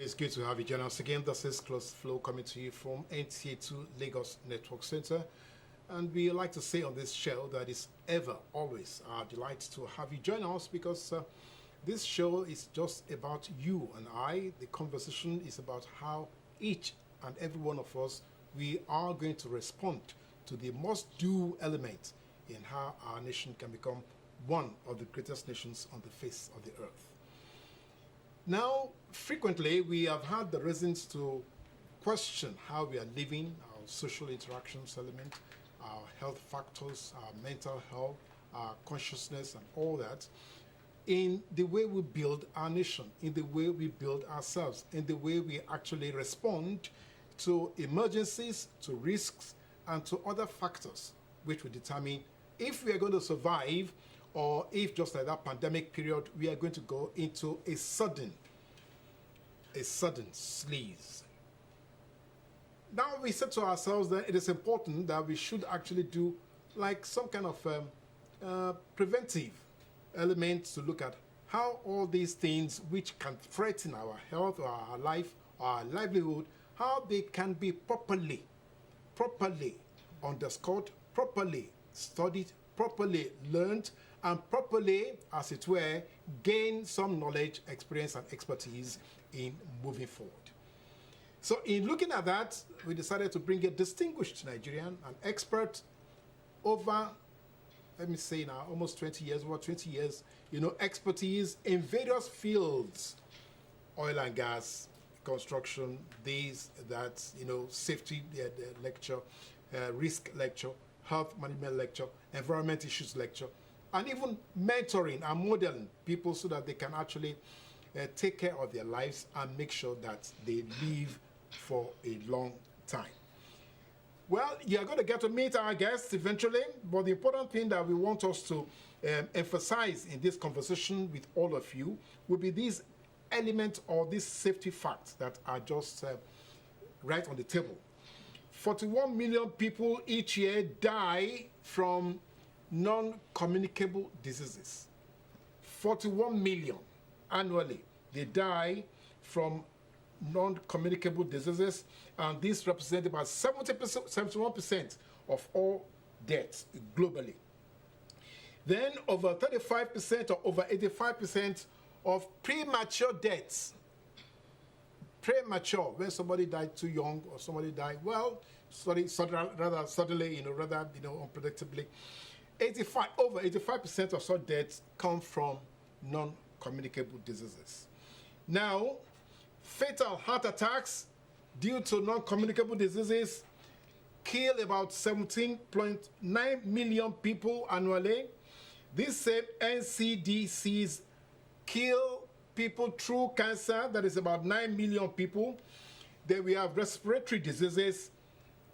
It's good to have you join us again. This is CLOSEFLOW coming to you from NCA2 Lagos Network Center. And we like to say on this show that it's ever, always our delight to have you join us because this show is just about you and I. The conversation is about how each and every one of us, we are going to respond to the must-do element in how our nation can become one of the greatest nations on the face of the earth. Now, frequently, we have had the reasons to question how we are living, our social interactions element, our health factors, our mental health, our consciousness, and all that, in the way we build our nation, in the way we build ourselves, in the way we actually respond to emergencies, to risks, and to other factors which will determine if we are going to survive or if, just like that pandemic period, we are going to go into a sudden sneeze. Now we said to ourselves that it is important that we should actually do like some kind of preventive element to look at how all these things which can threaten our health or our life or our livelihood, how they can be properly underscored, properly studied, properly learned, and properly, as it were, gain some knowledge, experience, and expertise in moving forward. So in looking at that, we decided to bring a distinguished Nigerian, an expert over, let me say now, almost 20 years, over 20 years, expertise in various fields, oil and gas, construction, this, that, safety lecture, risk lecture, health management lecture, environment issues lecture, and even mentoring and modeling people so that they can actually take care of their lives and make sure that they live for a long time. Well, you're going to get to meet our guests eventually, but the important thing that we want us to emphasize in this conversation with all of you will be these elements or these safety facts that are just right on the table. 41 million people each year die from non-communicable diseases. 41 million annually, they die from non-communicable diseases, and this represents about 71% of all deaths globally. Then over 35% or over 85% of premature deaths. Premature, when somebody died too young or somebody died, rather suddenly, unpredictably. Over 85% of such deaths come from non-communicable diseases. Now, fatal heart attacks due to non-communicable diseases kill about 17.9 million people annually. These same NCDs kill people through cancer, that is about 9 million people. Then we have respiratory diseases,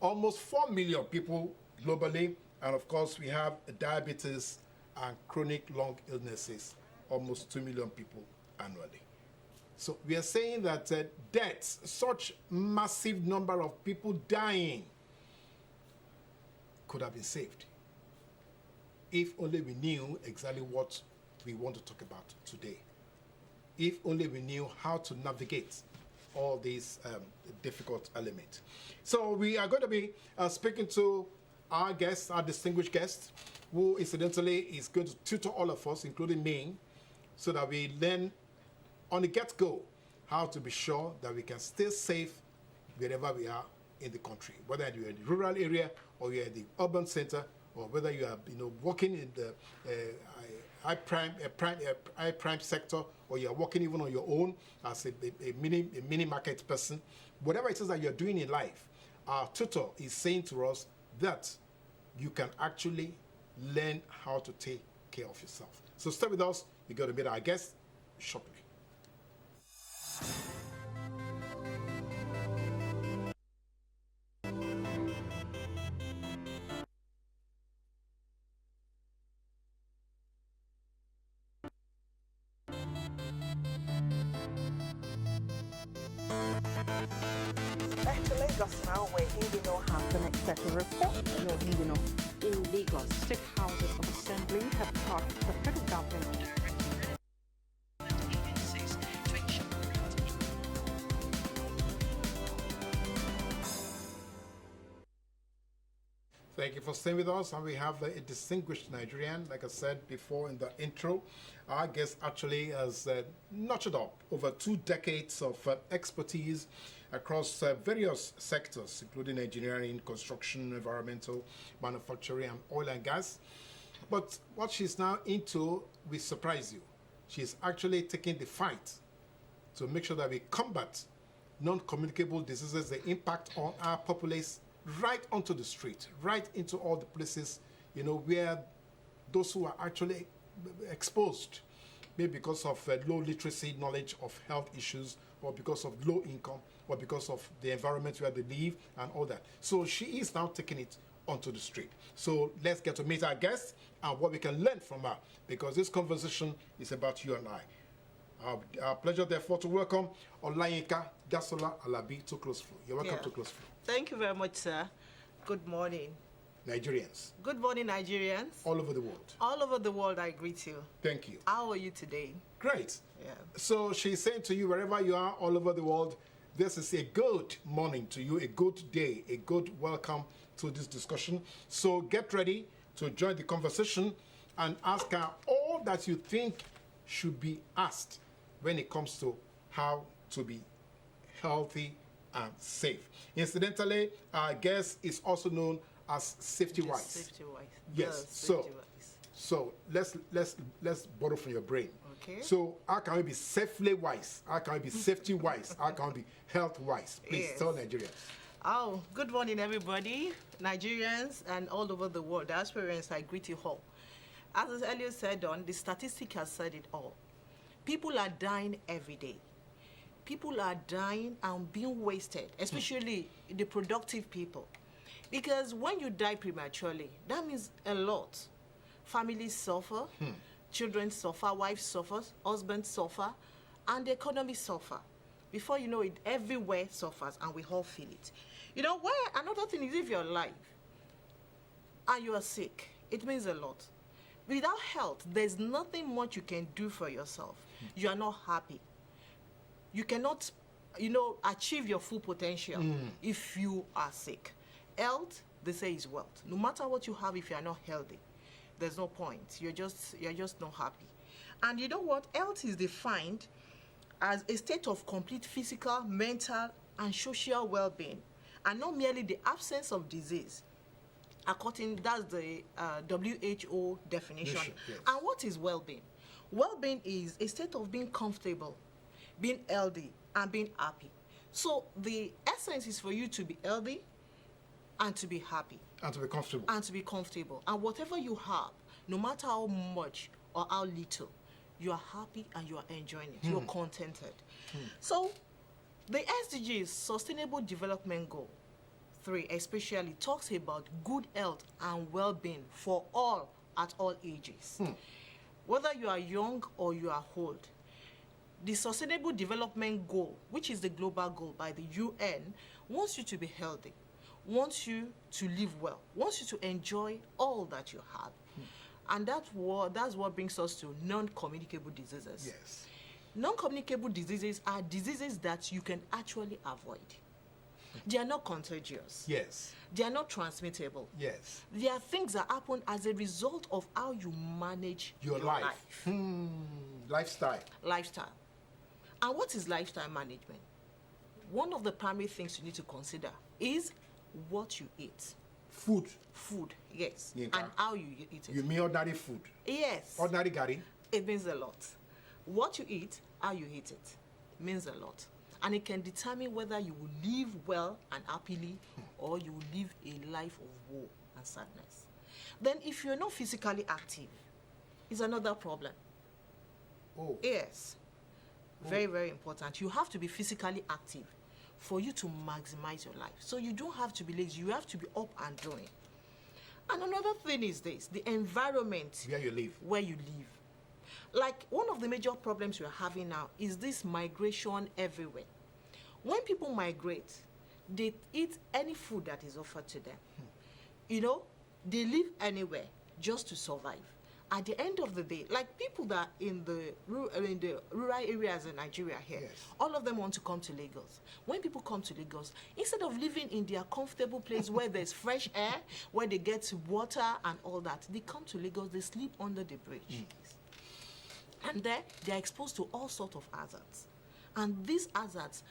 almost 4 million people globally. And of course, we have diabetes and chronic lung illnesses, almost 2 million people annually. So we are saying that deaths, such massive number of people dying, could have been saved if only we knew exactly what we want to talk about today. If only we knew how to navigate all these difficult elements. So we are going to be speaking to our guest, our distinguished guest, who incidentally is going to tutor all of us, including me, so that we learn on the get-go how to be sure that we can stay safe wherever we are in the country, whether you're in the rural area or you're in the urban center, or whether you are working in the high prime sector, or you're working even on your own as a mini market person. Whatever it is that you're doing in life, our tutor is saying to us that you can actually learn how to take care of yourself. So stay with us. You're going to meet our guest shortly. Back to Lagos now, where Indino has the next set of report. No Indino. In Lagos, state houses of assembly have charged the federal government agencies to ensure Thank you for staying with us. And we have a distinguished Nigerian, like I said before in the intro. Our guest actually has nurtured up over 2 decades of expertise across various sectors, including engineering, construction, environmental, manufacturing, and oil and gas. But what she's now into will surprise you. She's actually taking the fight to make sure that we combat non-communicable diseases, the impact on our populace, right onto the street, right into all the places, where those who are actually exposed, maybe because of low literacy knowledge of health issues, or because of low income, or because of the environment where they live and all that. So she is now taking it onto the street. So let's get to meet our guest and what we can learn from her, because this conversation is about you and I. Our pleasure, therefore, to welcome OLAYINKA ALABI to CLOSEFLOW. You're welcome to CLOSEFLOW. Thank you very much, sir. Good morning. Nigerians. Good morning, Nigerians. All over the world. All over the world, I greet you. Thank you. How are you today? Great. Yeah. So she's saying to you, wherever you are, all over the world, this is a good morning to you, a good day, a good welcome to this discussion. So get ready to join the conversation and ask her all that you think should be asked when it comes to how to be healthy and safe. Incidentally, our guest is also known as Safety Wise. Safety Wise. Yes. So let's borrow from your brain. Okay. So how can we be safely wise? How can we be safety wise? How can we be health wise? Please tell Nigerians. Oh, good morning, everybody, Nigerians and all over the world. Diasporians, I greet you all. As earlier said the statistic has said it all. People are dying every day. People are dying and being wasted, especially the productive people. Because when you die prematurely, that means a lot. Families suffer, children suffer, wives suffer, husbands suffer, and the economy suffer. Before you know it, everywhere suffers, and we all feel it. Another thing is, if you're alive and you are sick, it means a lot. Without health, there's nothing much you can do for yourself. You are not happy. You cannot, achieve your full potential if you are sick. Health, they say, is wealth. No matter what you have, if you are not healthy, there's no point. You're just not happy. And you know what? Health is defined as a state of complete physical, mental, and social well-being, and not merely the absence of disease. That's the WHO definition. Yes. And what is well-being? Well-being is a state of being comfortable, being healthy, and being happy. So the essence is for you to be healthy and to be happy. And to be comfortable. And to be comfortable. And whatever you have, no matter how much or how little, you are happy and you are enjoying it. You're contented. So the SDGs, Sustainable Development Goal 3 especially, talks about good health and well-being for all at all ages. Whether you are young or you are old. The Sustainable Development Goal, which is the global goal by the UN, wants you to be healthy, wants you to live well, wants you to enjoy all that you have. And that's what brings us to non-communicable diseases. Yes. Non-communicable diseases are diseases that you can actually avoid. They are not contagious. Yes. They are not transmittable. Yes. They are things that happen as a result of how you manage your life. Lifestyle. And what is lifestyle management? One of the primary things you need to consider is what you eat. Food, yes. Yinka. And how you eat it. You mean ordinary food? Yes. Ordinary gari? It means a lot. What you eat, how you eat it, means a lot. And it can determine whether you will live well and happily or you will live a life of woe and sadness. Then if you're not physically active, it's another problem. Oh. Yes. Very, very important. You have to be physically active for you to maximize your life. So you don't have to be lazy. You have to be up and doing. And another thing is this, the environment where you live. Like one of the major problems we're having now is this migration everywhere. When people migrate, they eat any food that is offered to them. They live anywhere just to survive. at the end of the day, like people that in the rural areas in Nigeria here, Yes. all of them want to come to Lagos. When people come to Lagos, instead of living in their comfortable place where there's fresh air, where they get water and all that, they come to Lagos, they sleep under the bridge. And there, they're exposed to all sorts of hazards. And these hazards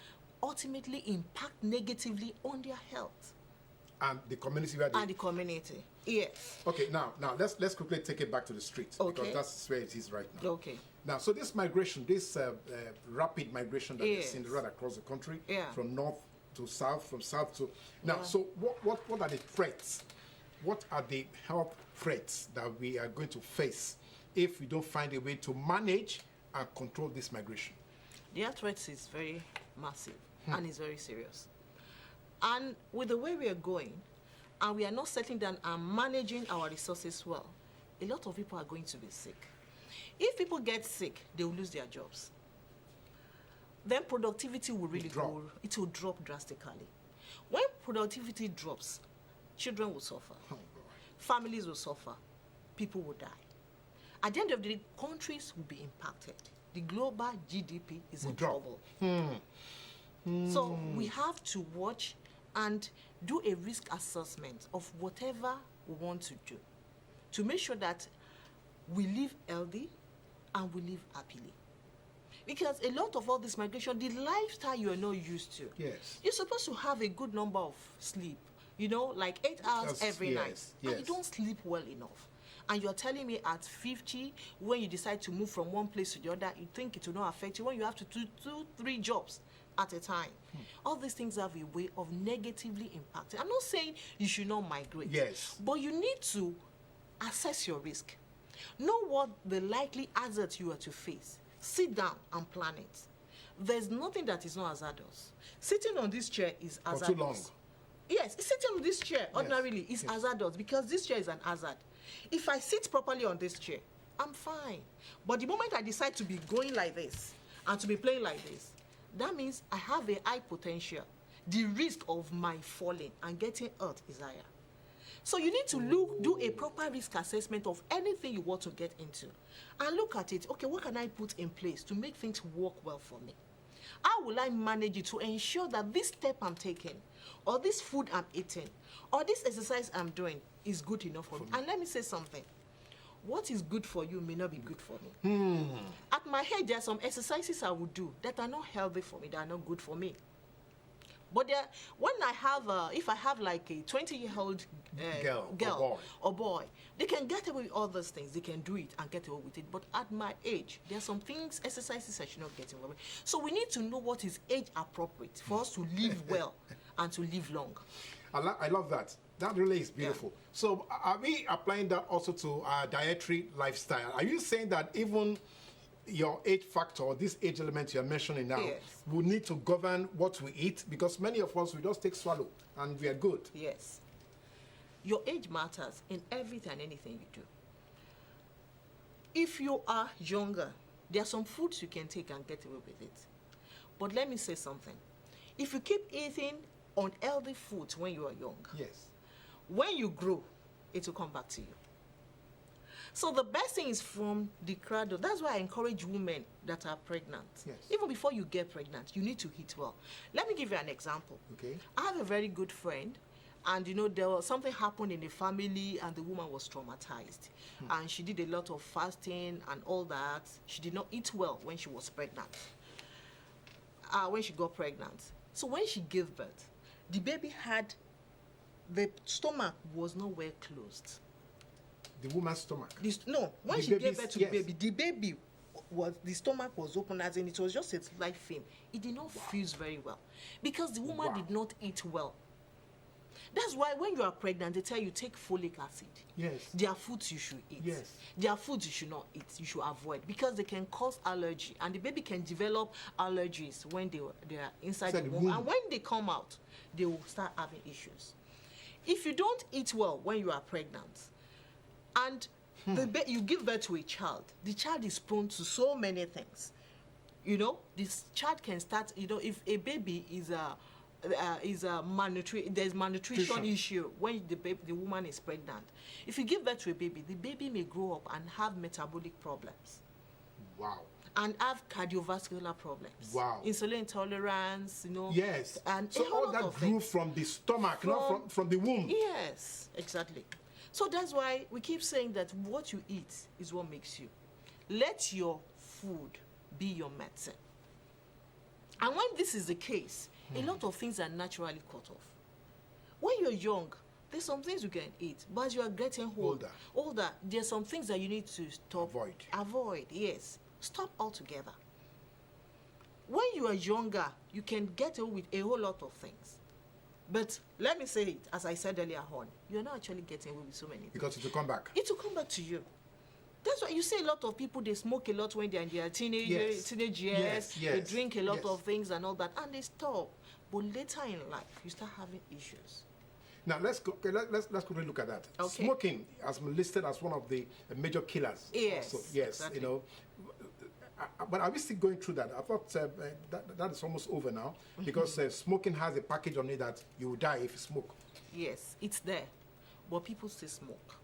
ultimately impact negatively on their health. And the community where they... And the community, yes. Okay, now let's quickly take it back to the streets, Okay. because that's where it is right now. Okay. Now, so this migration, this rapid migration that we're seeing right across the country, from north to south, from south to... Now, so what are the threats? What are the health threats that we are going to face if we don't find a way to manage and control this migration? The health threats is very massive and it's very serious. And with the way we are going, and we are not settling down and managing our resources well, a lot of people are going to be sick. If people get sick, they will lose their jobs. Then productivity will really go, it will drop drastically. When productivity drops, children will suffer, families will suffer, people will die. At the end of the day, countries will be impacted. The global GDP is in trouble. So we have to watch and do a risk assessment of whatever we want to do to make sure that we live healthy and we live happily. Because a lot of all this migration, the lifestyle you are not used to. Yes. You're supposed to have a good number of sleep, like 8 hours every night. And you don't sleep well enough. And you're telling me at 50, when you decide to move from one place to the other, you think it will not affect you when you have to do 2-3 jobs at a time. All these things have a way of negatively impacting. I'm not saying you should not migrate. Yes. But you need to assess your risk. Know what the likely hazards you are to face. Sit down and plan it. There's nothing that is not hazardous. Sitting on this chair is hazardous. For too long. Yes, sitting on this chair ordinarily is hazardous because this chair is an hazard. If I sit properly on this chair, I'm fine. But the moment I decide to be going like this and to be playing like this, that means I have a high potential. The risk of my falling and getting hurt is higher. So you need to do a proper risk assessment of anything you want to get into. And look at it, okay, what can I put in place to make things work well for me? How will I manage it to ensure that this step I'm taking, or this food I'm eating, or this exercise I'm doing is good enough for me? And let me say something. What is good for you may not be good for me. At my age, there are some exercises I would do that are not healthy for me, that are not good for me. But when I have, if I have like a 20-year-old girl or boy, they can get away with all those things. They can do it and get away with it. But at my age, there are some things, exercises I should not get away with. So we need to know what is age appropriate for us to live well and to live long. I love that. That really is beautiful. So are we applying that also to our dietary lifestyle? Are you saying that even your age factor, this age element you're mentioning now, will need to govern what we eat? Because many of us, we just take swallow and we are good. Yes. Your age matters in everything and anything you do. If you are younger, there are some foods you can take and get away with it. But let me say something. If you keep eating unhealthy foods when you are young, when you grow, it will come back to you. So the best thing is from the cradle. That's why I encourage women that are pregnant. Even before you get pregnant, you need to eat well. Let me give you an example. I have a very good friend, and there was something happened in the family, and the woman was traumatized. And she did a lot of fasting and all that. She did not eat well when she was pregnant. When she got pregnant. So when she gave birth, the baby the stomach was not well closed. The woman's stomach? When she gave birth to the baby, the stomach was open, as in it was just a slight film. It did not fuse very well because the woman did not eat well. That's why when you are pregnant, they tell you take folic acid. There are foods you should eat. There are foods you should not eat, you should avoid, because they can cause allergy, and the baby can develop allergies when they are inside the womb. And when they come out, they will start having issues. If you don't eat well when you are pregnant, and you give birth to a child, the child is prone to so many things. This child can start, if a baby is is a there's malnutrition issue when the woman is pregnant. If you give birth to a baby, the baby may grow up and have metabolic problems. Wow. And have cardiovascular problems. Wow. Insulin intolerance, you know. Yes. And so all that grew from the stomach, not from the womb. Yes, exactly. So that's why we keep saying that what you eat is what makes you. Let your food be your medicine. And when this is the case, a lot of things are naturally cut off. When you're young, there's some things you can eat, but as you are getting older, there's some things that you need to stop. Avoid, yes. Stop altogether. When you are younger, you can get away with a whole lot of things. But let me say it, as I said earlier on, you're not actually getting away with so many things. Because it will come back. It will come back to you. That's why you see a lot of people, they smoke a lot when they're in their teenage years. They drink a lot of things and all that, and they stop. But later in life, you start having issues. Now let's quickly look at that. Okay. Smoking has been listed as one of the major killers. Yes. Also. Yes. Exactly. You know. But are we still going through that? I thought that is almost over now because smoking has a package on it that you will die if you smoke. Yes, it's there, but people still smoke.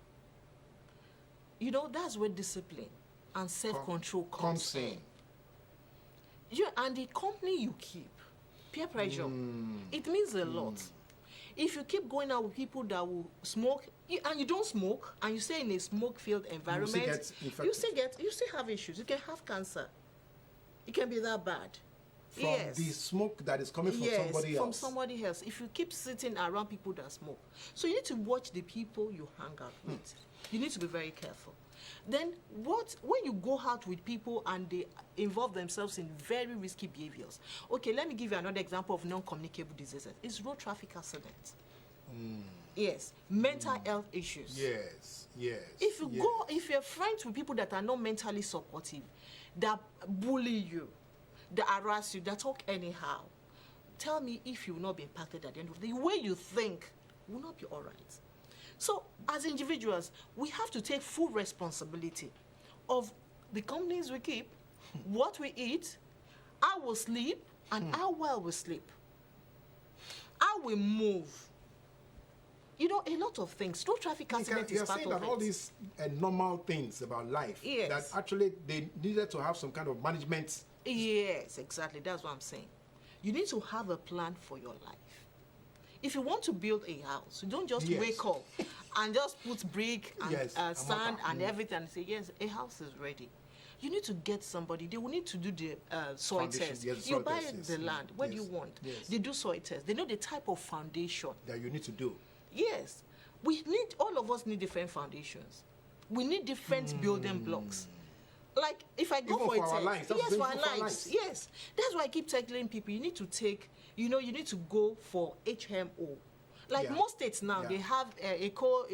You know, that's where discipline and self-control comes in. And the company you keep, peer pressure, it means a lot. If you keep going out with people that will smoke, and you don't smoke, and you stay in a smoke-filled environment, you still have issues. You can have cancer. It can be that bad. From the smoke that is coming from somebody else. From somebody else. If you keep sitting around people that smoke. So you need to watch the people you hang out with. You need to be very careful. Then when you go out with people and they involve themselves in very risky behaviors. Okay, let me give you another example of non-communicable diseases. It's road traffic accidents. Yes. Mental health issues. Yes. If you're friends with people that are not mentally supportive, that bully you, that harass you, that talk anyhow, tell me if you will not be impacted at the end of the day. The way you think will not be all right. So, as individuals, we have to take full responsibility of the companies we keep, what we eat, how we sleep, and how well we sleep, how we move. You know, a lot of things. Road traffic accident is part of it. You're saying that all these normal things about life, that actually they needed to have some kind of management. Yes, exactly. That's what I'm saying. You need to have a plan for your life. If you want to build a house, you don't just wake up and just put brick and sand and everything and say, yes, a house is ready. You need to get somebody. They will need to do the soil test. You buy the land. What do you want? They do soil test. They know the type of foundation that you need to do. Yes. All of us need different foundations. We need different building blocks. Like, if I go for a test, for our lives. Yes. That's why I keep telling people, you need to take, you need to go for HMO. Like most states now, they have Eko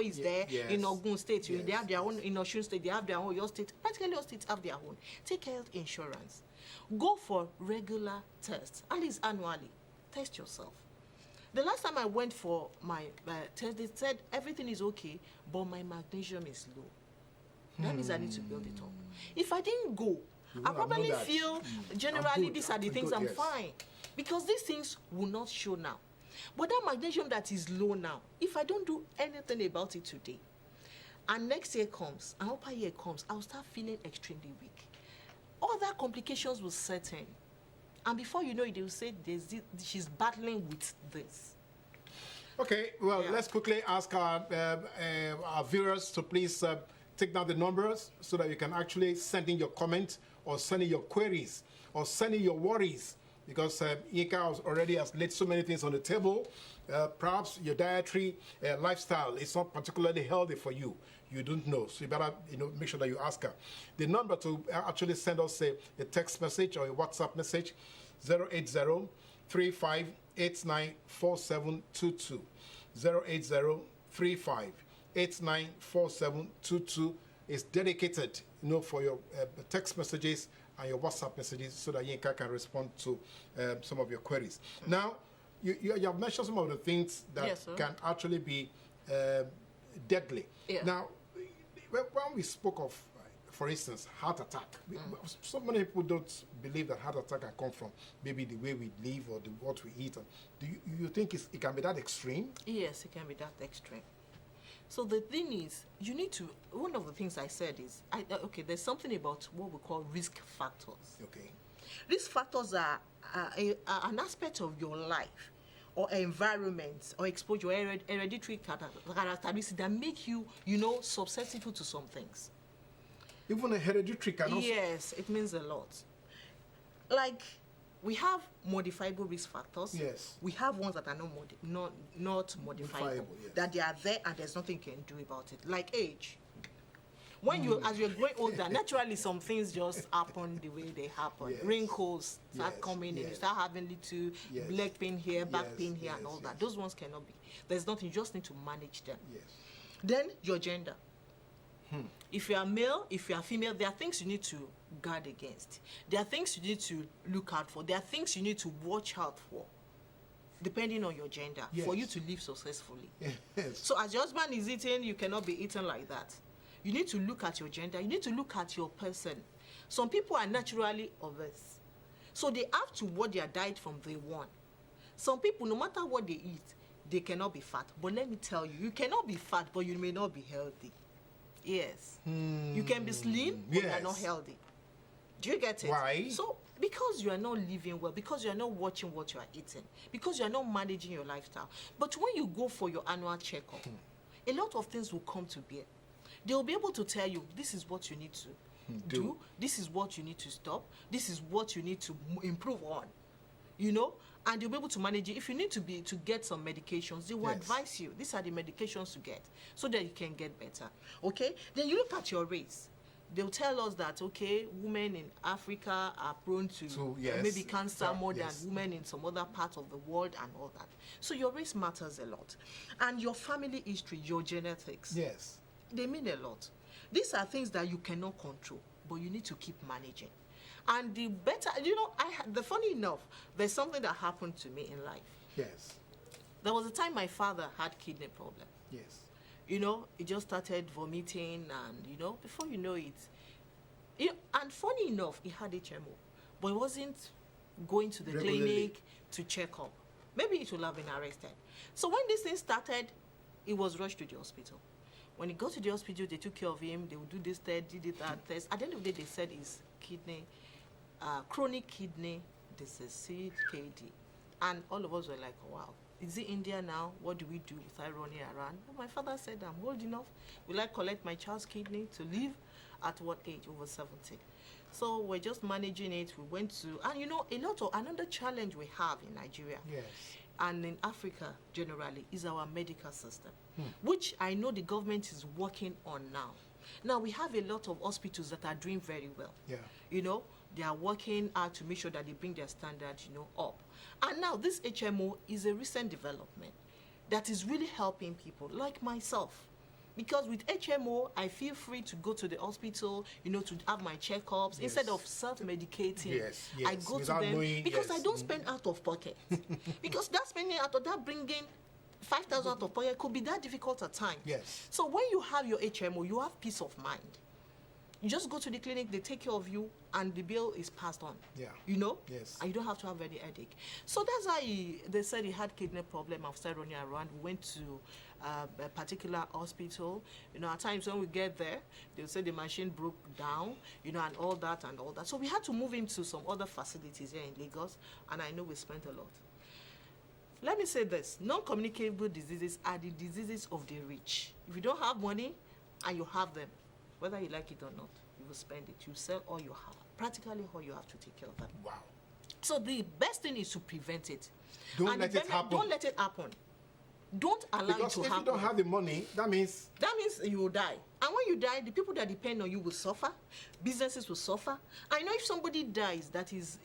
is there. In Ogun State, they have their own. In Osun State, they have their own. Your state, practically all states have their own. Take health insurance. Go for regular tests, at least annually. Test yourself. The last time I went for my test, they said everything is okay, but my magnesium is low. That means I need to build it up. If I didn't go, I probably feel generally these are the things I'm fine. Because these things will not show now. But that magnesium that is low now, if I don't do anything about it today, and next year comes, and upper year comes, I'll start feeling extremely weak. Other complications will set in. And before you know it, they will say she's battling with this. Okay, well, let's quickly ask our viewers to please take down the numbers so that you can actually send in your comments or send in your queries or send in your worries, because Yinka already has laid so many things on the table. Perhaps your dietary lifestyle is not particularly healthy for you. You don't know, so you better make sure that you ask her. The number to actually send us a text message or a WhatsApp message, 080-3589-4722. 080-3589-4722 is dedicated, for your text messages and your WhatsApp messages, so that Yinka can respond to some of your queries. Now, you have mentioned some of the things that can actually be deadly. Now, when we spoke of for instance, heart attack. So many people don't believe that heart attack can come from maybe the way we live or what we eat. Do you think it can be that extreme? Yes, it can be that extreme. So the thing is, you need to, one of the things I said is, okay, there's something about what we call risk factors. Okay. Risk factors are an aspect of your life or environment or exposure, hereditary characteristics that make you, susceptible to some things. Even a hereditary can also... Yes, it means a lot. Like, we have modifiable risk factors. Yes. We have ones that are not modifiable. Yes. That they are there and there's nothing you can do about it. Like age. When as you're growing older, naturally some things just happen the way they happen. Yes. Wrinkles start coming in. You start having little leg pain here, back pain here, and all that. Those ones cannot be. There's nothing. You just need to manage them. Yes. Then your gender. If you are male, if you are female, there are things you need to guard against. There are things you need to look out for. There are things you need to watch out for, depending on your gender, for you to live successfully. Yes. So as your husband is eating, you cannot be eating like that. You need to look at your gender. You need to look at your person. Some people are naturally obese, so they have to watch their diet from day one. Some people, no matter what they eat, they cannot be fat. But let me tell you, you cannot be fat, but you may not be healthy. Yes. You can be slim, but you are not healthy. Do you get it? Why? So, because you are not living well, because you are not watching what you are eating, because you are not managing your lifestyle. But when you go for your annual checkup, a lot of things will come to bear. They will be able to tell you, this is what you need to do, this is what you need to stop, this is what you need to improve on, and you'll be able to manage it. If you need to get some medications, they will advise you. These are the medications to get so that you can get better. Okay? Then you look at your race. They'll tell us that, okay, women in Africa are prone to maybe cancer more than women in some other parts of the world and all that. So your race matters a lot. And your family history, your genetics. Yes. They mean a lot. These are things that you cannot control, but you need to keep managing. And the better, the funny enough, there's something that happened to me in life. Yes. There was a time my father had kidney problem. Yes. He just started vomiting and, before you know it, and funny enough, he had HMO, but he wasn't going to the clinic to check up. Maybe it would have been arrested. So when this thing started, he was rushed to the hospital. When he got to the hospital, they took care of him. They would do this test, did that test. At the end of the day, they said his kidney, chronic kidney disease, CKD. And all of us were like, wow, is it India now? What do we do without running around? Well, my father said, I'm old enough. Will I collect my child's kidney to live at what age? Over 70. So we're just managing it. We went to, and another challenge we have in Nigeria. Yes. And in Africa generally is our medical system, which I know the government is working on now. Now we have a lot of hospitals that are doing very well. Yeah. They are working hard to make sure that they bring their standards, up. And now this HMO is a recent development that is really helping people like myself. Because with HMO, I feel free to go to the hospital, to have my checkups. Instead of self-medicating, I go to them because I don't spend out of pocket. Because that spending out of that bringing 5,000 out of pocket could be that difficult at times. Yes. So when you have your HMO, you have peace of mind. You just go to the clinic, they take care of you, and the bill is passed on. Yeah. Yes. And you don't have to have any headache. So that's why they said he had kidney problem after running around. We went to a particular hospital. At times when we get there, they'll say the machine broke down, and all that and all that. So we had to move him to some other facilities here in Lagos, and I know we spent a lot. Let me say this. Non-communicable diseases are the diseases of the rich. If you don't have money and you have them, whether you like it or not, you will spend it. You sell all you have. Practically all you have to take care of them. Wow. So the best thing is to prevent it. Don't let it happen. Don't let it happen. Don't allow it to happen. Because if you don't have the money, that means you will die. And when you die, the people that depend on you will suffer. Businesses will suffer. I know if somebody dies that is,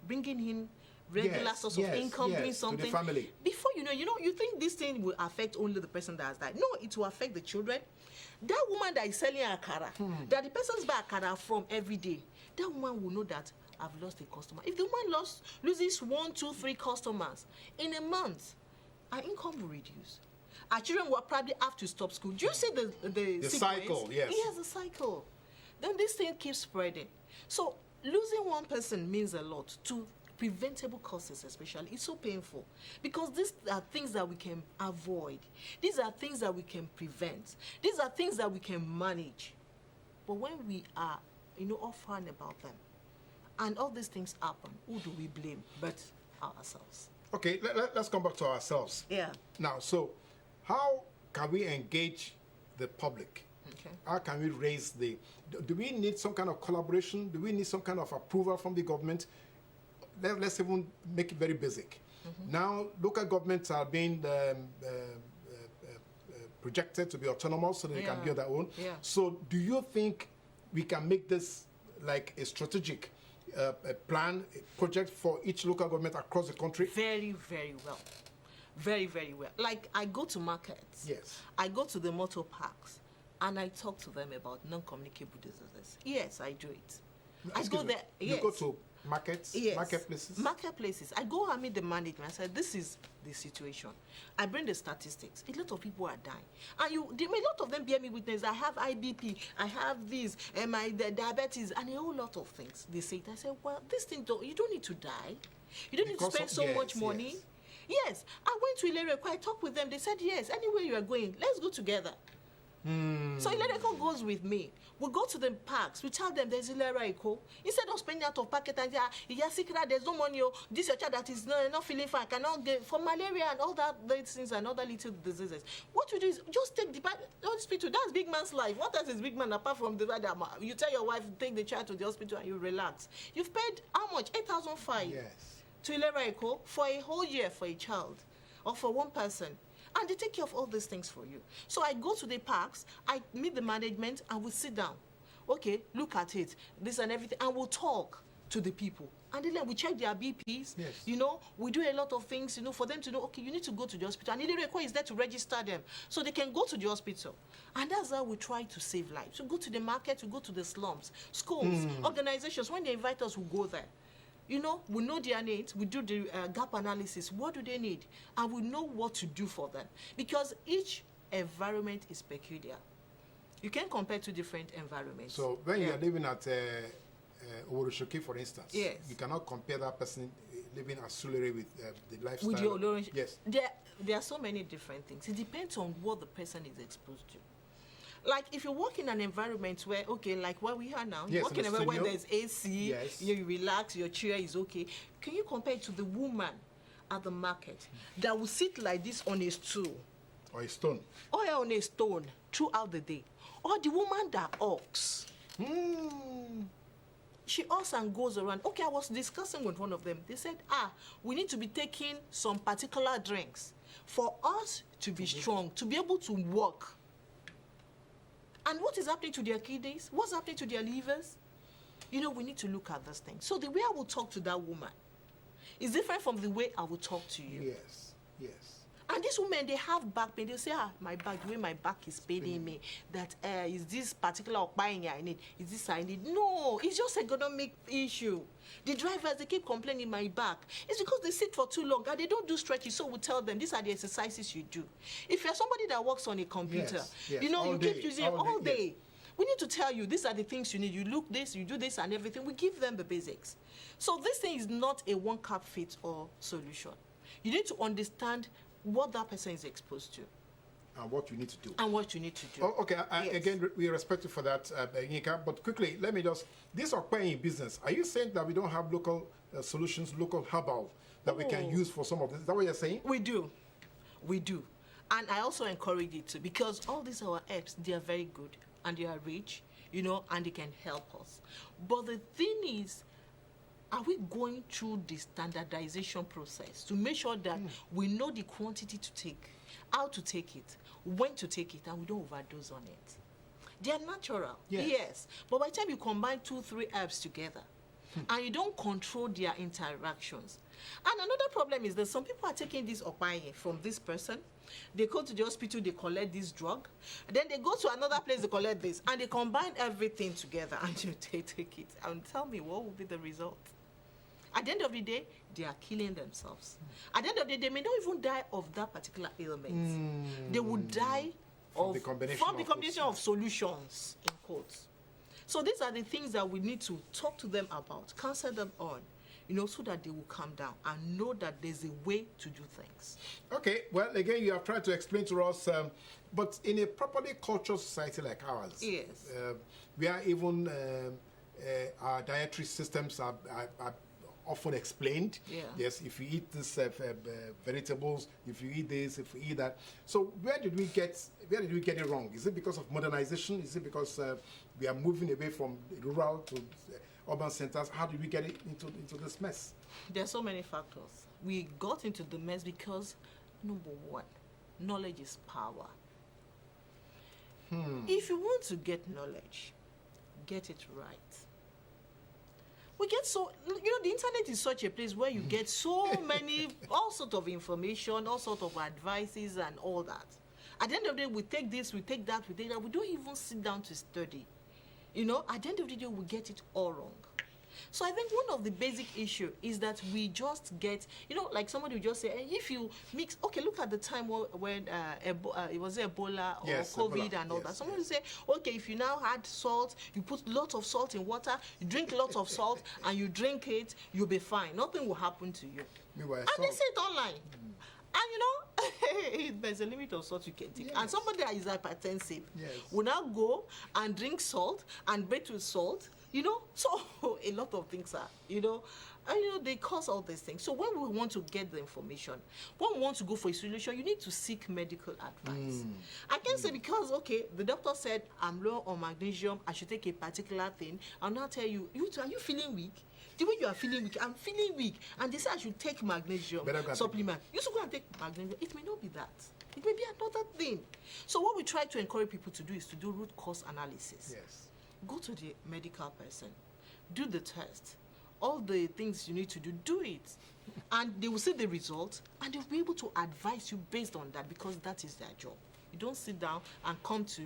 bringing in regular source of income, doing something. To the family. Before you think this thing will affect only the person that has died. No, it will affect the children. That woman that is selling akara, that the persons buy akara from every day, that woman will know that I've lost a customer. If the woman loses 1, 2, 3 customers in a month, our income will reduce. Our children will probably have to stop school. Do you see the cycle? Yes. Yes, the cycle. then this thing keeps spreading. So losing one person means a lot to preventable causes, especially. It's so painful because these are things that we can avoid. These are things that we can prevent. These are things that we can manage. But when we are, offhand about them, and all these things happen, who do we blame but ourselves? Okay, let's come back to ourselves. Yeah. Now, so how can we engage the public? Okay. How can we raise do we need some kind of collaboration? Do we need some kind of approval from the government? Let's even make it very basic. Now, local governments are being projected to be autonomous so they can build their own. Yeah. So do you think we can make this like a strategic a plan, a project for each local government across the country? Very, very well. Very, very well. Like, I go to markets. Yes. I go to the motor parks, and I talk to them about non-communicable diseases. Yes, I do it. I go there. You Yes. go to markets, Yes. marketplaces? Marketplaces. I go and meet the management. I said, this is the situation. I bring the statistics. A lot of people are dying. And a lot of them bear me witness. I have IBP, I have this, and the diabetes, and a whole lot of things. They say it. I said, well, this thing, you don't need to die. You don't need to spend so much money. Yes. I went to Ilereko. I talked with them. They said, yes, anywhere you are going, let's go together. So Ilereko goes with me. We go to the parks. We tell them there's Ilereko. Instead of spending out of pocket and there's no money. This your child that is not feeling fine, cannot get for malaria and all that those things and other little diseases. What you do is just take the hospital. That's big man's life. What else is big man apart from the fact that you tell your wife take the child to the hospital and you relax? You've paid how much? 8,500 Yes. to Ilereko for a whole year for a child or for one person. And they take care of all these things for you. So I go to the parks, I meet the management, and we sit down. Okay, look at it, this and everything, and we'll talk to the people. And then we check their BPs. Yes. We do a lot of things, for them to know, okay, you need to go to the hospital. And Ilereko is there to register them so they can go to the hospital. And that's how we try to save lives. We go to the market, we go to the slums, schools, organizations. When they invite us, we go there. We know their needs, we do the gap analysis. What do they need? And we know what to do for them. Because each environment is peculiar. You can compare two different environments. So when you're living at Oworoshoki, for instance, yes, you cannot compare that person living at Sulere with the lifestyle. With your Olorin. Yes. There are so many different things. It depends on what the person is exposed to. Like if you work in an environment where, okay, like where we are now, yes, you work in a environment where there's AC, yes, you relax, your chair is okay. Can you compare it to the woman at the market that will sit like this on a stool? Or a stone. Or on a stone throughout the day. Or the woman that walks. She walks and goes around. Okay, I was discussing with one of them. They said, we need to be taking some particular drinks for us to be strong, to be able to walk. And what is happening to their kidneys? What's happening to their livers? We need to look at this thing. So the way I will talk to that woman is different from the way I will talk to you. Yes, yes. And these women, they have back pain. They say, my back, the way my back is paining me, that is this particular buying I need, is this I need? No, it's just an economic issue. The drivers, they keep complaining my back. It's because they sit for too long and they don't do stretches. So we tell them, these are the exercises you do. If you're somebody that works on a computer, yes, you keep using it all day. Yes. We need to tell you, these are the things you need. You look this, you do this and everything. We give them the basics. So this thing is not a one-cap-fits-all solution. You need to understand what that person is exposed to. And what you need to do. And what you need to do. Oh, okay, Yes. Again, we respect you for that, Yinka. But quickly, let me just, this Okpayin business, are you saying that we don't have local solutions, local herbal that we can use for some of this? Is that what you're saying? We do. We do. And I also encourage it too, because all these our apps, they are very good and they are rich, and they can help us. But the thing is, are we going through the standardization process to make sure that we know the quantity to take, how to take it, when to take it, and we don't overdose on it? They are natural, yes. But by the time you combine 2-3 herbs together, and you don't control their interactions. And another problem is that some people are taking this Okpayin from this person. They go to the hospital, they collect this drug. Then they go to another place, they collect this. And they combine everything together and you take it. And tell me, what will be the result? At the end of the day, they are killing themselves. At the end of the day, they may not even die of that particular ailment. They would die from the combination of solutions, in quotes. So these are the things that we need to talk to them about, counsel them on, so that they will calm down and know that there's a way to do things. Okay, well, again, you have tried to explain to us, but in a properly cultured society like ours, Yes. where even our dietary systems are often explained. Yeah. Yes, if you eat this vegetables, if you eat this, if you eat that. So where did we get it wrong? Is it because of modernization? Is it because we are moving away from rural to urban centers? How did we get it into this mess? There are so many factors. We got into the mess because, number one, knowledge is power. If you want to get knowledge, get it right. We get the internet is such a place where you get so many, all sort of information, all sort of advices and all that. At the end of the day, we take this, we take that, we take that. We don't even sit down to study. At the end of the day, we get it all wrong. So I think one of the basic issue is that we just get, like somebody would just say, if you mix, okay, look at the time when it was Ebola or Yes, COVID Ebola. and all Yes, that. Somebody would say, okay, if you now add salt, you put lots of salt in water, you drink lots of salt, and you drink it, you'll be fine. Nothing will happen to you. Meanwhile, And they say it online. And there's a limit of salt you can take. Yes. And somebody that is hypertensive Yes. will now go and drink salt and bathe with salt. So a lot of things are, and they cause all these things. So when we want to get the information, when we want to go for a solution, you need to seek medical advice. I can say because, okay, the doctor said I'm low on magnesium, I should take a particular thing. I'll now tell you, are you feeling weak? The way you are feeling weak, I'm feeling weak. And they say I should take magnesium supplement. You should go and take magnesium. It may not be that. It may be another thing. So what we try to encourage people to do is to do root cause analysis. yes. Go to the medical person, do the test, all the things you need to do it. And they will see the result, and they'll be able to advise you based on that, because that is their job. You don't sit down and come to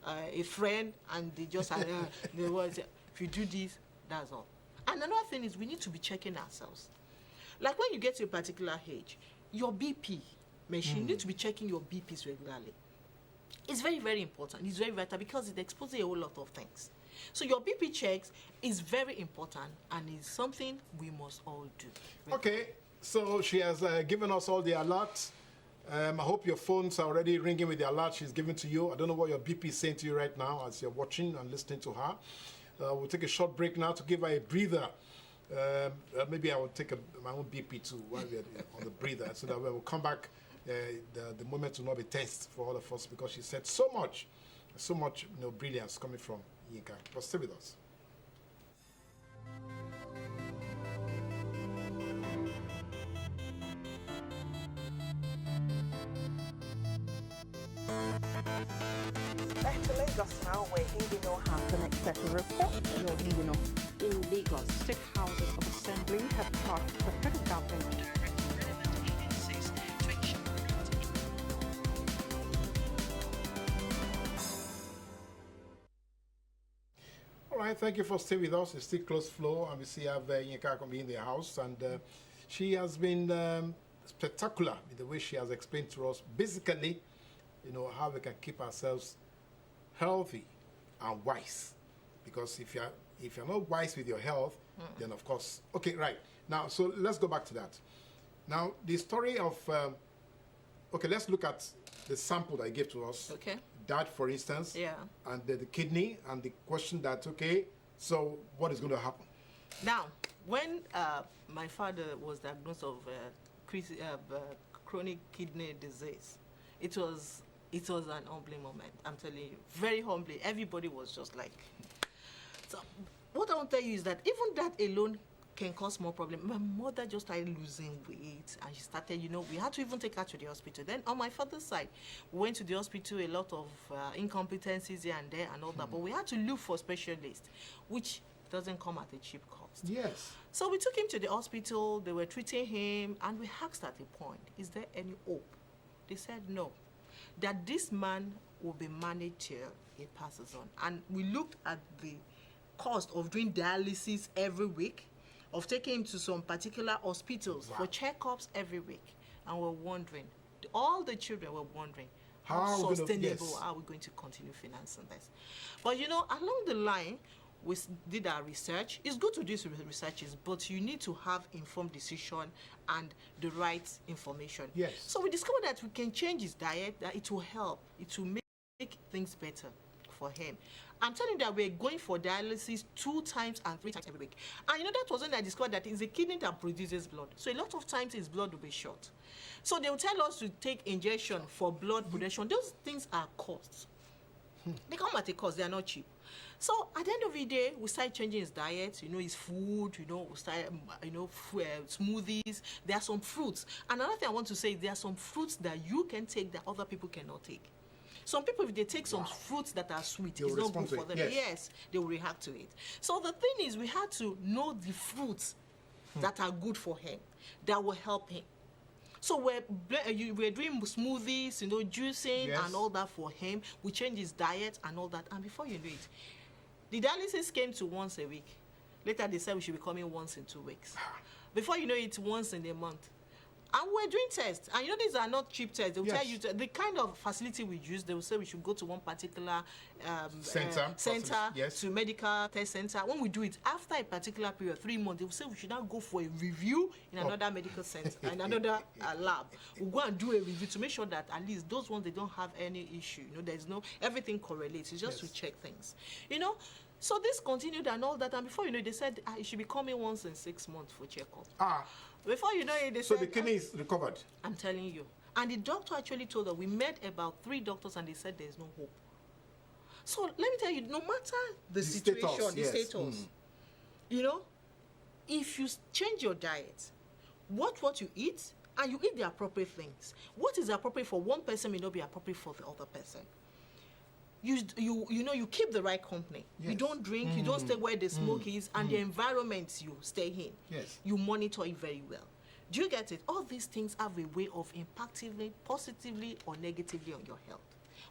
a friend and they just say, if you do this, that's all. And another thing is we need to be checking ourselves. Like when you get to a particular age, your BP machine, you need to be checking your BPs regularly. It's very, very important. It's very vital because it exposes a whole lot of things. So your BP checks is very important, and is something we must all do. Okay, so she has given us all the alerts. I hope your phones are already ringing with the alert she's given to you. I don't know what your BP is saying to you right now as you're watching and listening to her. We'll take a short break now to give her a breather. Maybe I will take my own BP too while we're on the breather, so that when we come back, the moment will not be tense for all of us, because she said so much brilliance coming from Yinka. But stay with us. Back to Lagos now, where Indino has an expected report. In Lagos, state houses of assembly have charged the federal government to direct relevant agencies to ensure All right, thank you for staying with us. It's still close flow, and we see have Yinka coming in the house, and she has been spectacular in the way she has explained to us, basically, how we can keep ourselves healthy and wise. Because if you're not wise with your health, then of course, okay, right. Now, so let's go back to that. Now, the story of, okay, let's look at the sample that I gave to us. Okay. That, for instance, Yeah. and the kidney, and the question that, okay, so what is going to happen? Now, when my father was diagnosed of chronic kidney disease, it was an humbling moment. I'm telling you, very humbling. Everybody was just like. So, what I want to tell you is that even that alone can cause more problem. My mother just started losing weight, and she started, we had to even take her to the hospital. Then on my father's side, we went to the hospital, a lot of incompetencies here and there and all that, but we had to look for specialists, which doesn't come at a cheap cost. Yes. So we took him to the hospital, they were treating him, and we asked at a point, is there any hope? They said no, that this man will be managed till he passes on. And we looked at the cost of doing dialysis every week, of taking him to some particular hospitals for checkups every week. And we're wondering, all the children were wondering, how sustainable are we going to continue financing this? But along the line, did our research. It's good to do researches, but you need to have informed decision and the right information. Yes. So we discovered that we can change his diet, that it will help, it will make things better for him. I'm telling you that we're going for dialysis 2 times and 3 times every week. And that was when I discovered that it's a kidney that produces blood. So a lot of times his blood will be short. So they will tell us to take injection for blood production. Those things are costs. They come at a cost, they are not cheap. So at the end of the day, we start changing his diet, his food, we start, smoothies. There are some fruits. Another thing I want to say, there are some fruits that you can take that other people cannot take. Some people, if they take some fruits that are sweet, it's not good for them. Yes, they will react to it. So the thing is, we had to know the fruits that are good for him, that will help him. So we're doing smoothies, juicing and all that for him. We changed his diet and all that. And before you know it, the dialysis came to once a week. Later they said we should be coming once in 2 weeks. Before you know it, once in a month. And we're doing tests. And these are not cheap tests. They'll tell you the kind of facility we use. They will say we should go to one particular center to medical test center. When we do it, after a particular period, 3 months, they will say we should now go for a review in another medical center, in another lab. We'll go and do a review to make sure that at least those ones, they don't have any issue. There's everything correlates. It's just to check things. So this continued and all that. And before you know it, they said it should be coming once in 6 months for checkup. Before you know it, they said... So the kidney is recovered? I'm telling you. And the doctor actually told us, we met about 3 doctors and they said there's no hope. So let me tell you, no matter the situation, status, if you change your diet, what you eat, and you eat the appropriate things, what is appropriate for one person may not be appropriate for the other person. You keep the right company. Yes. You don't drink, you don't stay where the smoke is, and the environment you stay in. Yes. You monitor it very well. Do you get it? All these things have a way of impacting positively or negatively on your health.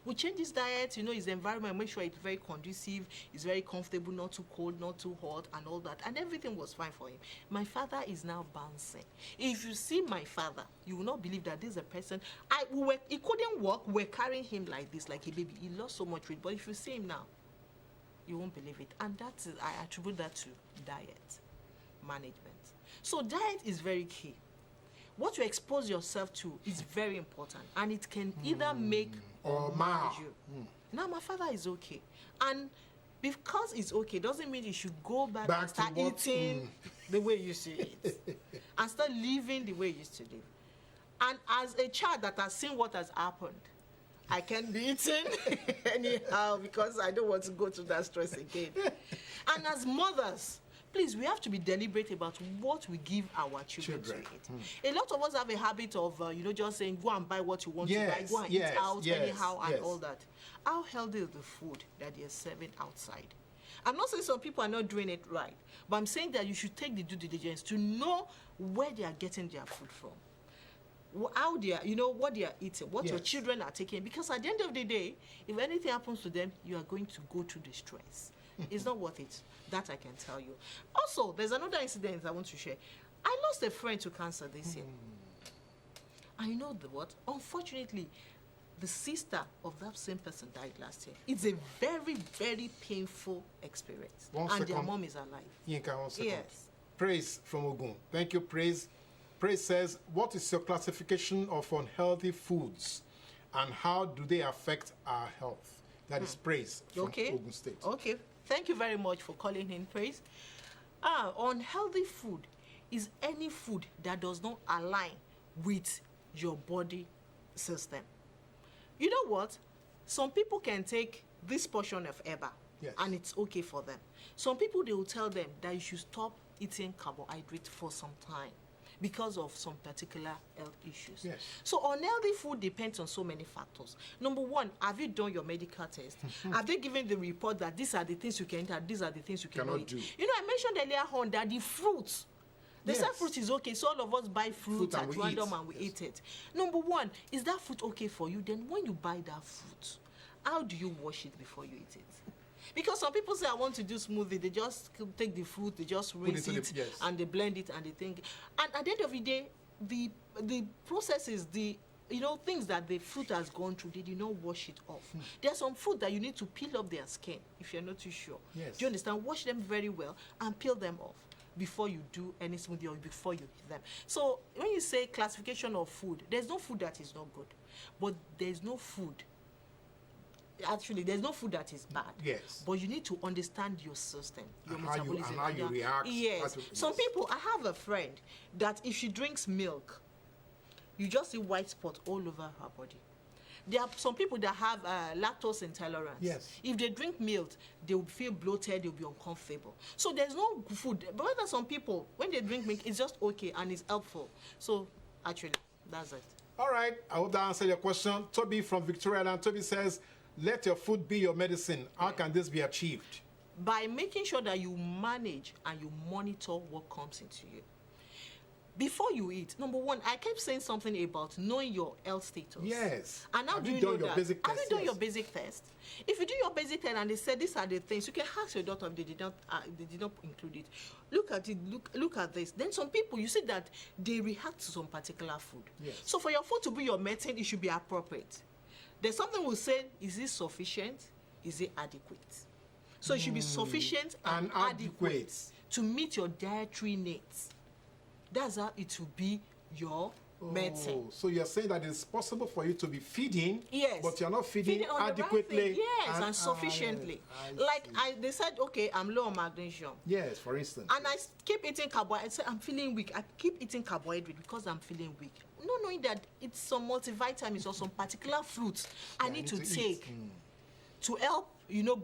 We change his diet, his environment, make sure it's very conducive, it's very comfortable, not too cold, not too hot, and all that. And everything was fine for him. My father is now bouncing. If you see my father, you will not believe that this is a person. He couldn't walk. We're carrying him like this, like a baby. He lost so much weight. But if you see him now, you won't believe it. And I attribute that to diet management. So diet is very key. What you expose yourself to is very important, and it can either make or manage you. Now, my father is okay, and because it's okay doesn't mean you should go back and start eating the way you used to eat, and start living the way you used to live. And as a child that has seen what has happened, I can't be eating anyhow because I don't want to go through that stress again. And as mothers, please, we have to be deliberate about what we give our children to eat. A lot of us have a habit of, just saying, go and buy what you want to buy, go and eat out anyhow and all that. How healthy is the food that you're serving outside? I'm not saying some people are not doing it right, but I'm saying that you should take the due diligence to know where they are getting their food from. How they are, what they are eating, what your children are taking. Because at the end of the day, if anything happens to them, you are going to go through the stress. It's not worth it. That I can tell you. Also, there's another incident I want to share. I lost a friend to cancer this year. I know what? Unfortunately, the sister of that same person died last year. It's a very, very painful experience. Their mom is alive. Yinka, 1 second. Yes. Praise from Ogun. Thank you, Praise. Praise says, what is your classification of unhealthy foods and how do they affect our health? That is Praise from Ogun State. Okay. Thank you very much for calling in, Praise. Unhealthy food is any food that does not align with your body system. You know what? Some people can take this portion of EBA and it's okay for them. Some people, they will tell them that you should stop eating carbohydrate for some time because of some particular health issues. Yes. So unhealthy food depends on so many factors. Number one, have you done your medical test? Have they given the report that these are the things you can eat and these are the things you cannot eat? I mentioned earlier on that the fruits, they say fruit is okay, so all of us buy fruit at random and we eat it. Number one, is that fruit okay for you? Then when you buy that fruit, how do you wash it before you eat it? Because some people say, I want to do smoothie. They just take the fruit, they just rinse it, and they blend it, and they think. And at the end of the day, the process is the things that the fruit has gone through, they did not wash it off. There's some fruit that you need to peel off their skin if you're not too sure. Yes. Do you understand? Wash them very well and peel them off before you do any smoothie or before you eat them. So when you say classification of food, there's no food that is not good, but there's no food. Actually, there's no food that is bad. Yes. But you need to understand your system, your And metabolism. how you react. Yes. Some people, I have a friend that if she drinks milk, you just see white spots all over her body. There are some people that have lactose intolerance. Yes. If they drink milk, they will feel bloated, they'll be uncomfortable. So there's no food. But there are some people, when they drink milk, it's just okay and it's helpful. So actually, that's it. All right, I hope that answered your question. Toby from Victoria Land. Toby says, let your food be your medicine. How can this be achieved? By making sure that you manage and you monitor what comes into you. Before you eat, number one, I kept saying something about knowing your health status. Yes. And how Have do you you done know your that? basic Have test? you done Yes. your basic test? If you do your basic test and they said these are the things, you can ask your doctor if they did not include it. Look at it. Look at this. Then some people, you see that they react to some particular food. Yes. So for your food to be your medicine, it should be appropriate. There's something we'll say: is it sufficient? Is it adequate? So it should be sufficient and adequate to meet your dietary needs. That's how it will be your medicine. So you're saying that it's possible for you to be feeding, Yes. but you're not feeding on the right adequately. thing. Yes, and sufficiently. They said, okay, I'm low on magnesium. Yes, for instance. And I keep eating carbohydrate. I say, I'm feeling weak. I keep eating carbohydrate because I'm feeling weak. Not knowing that it's some multivitamins or some particular fruits I need to take to help,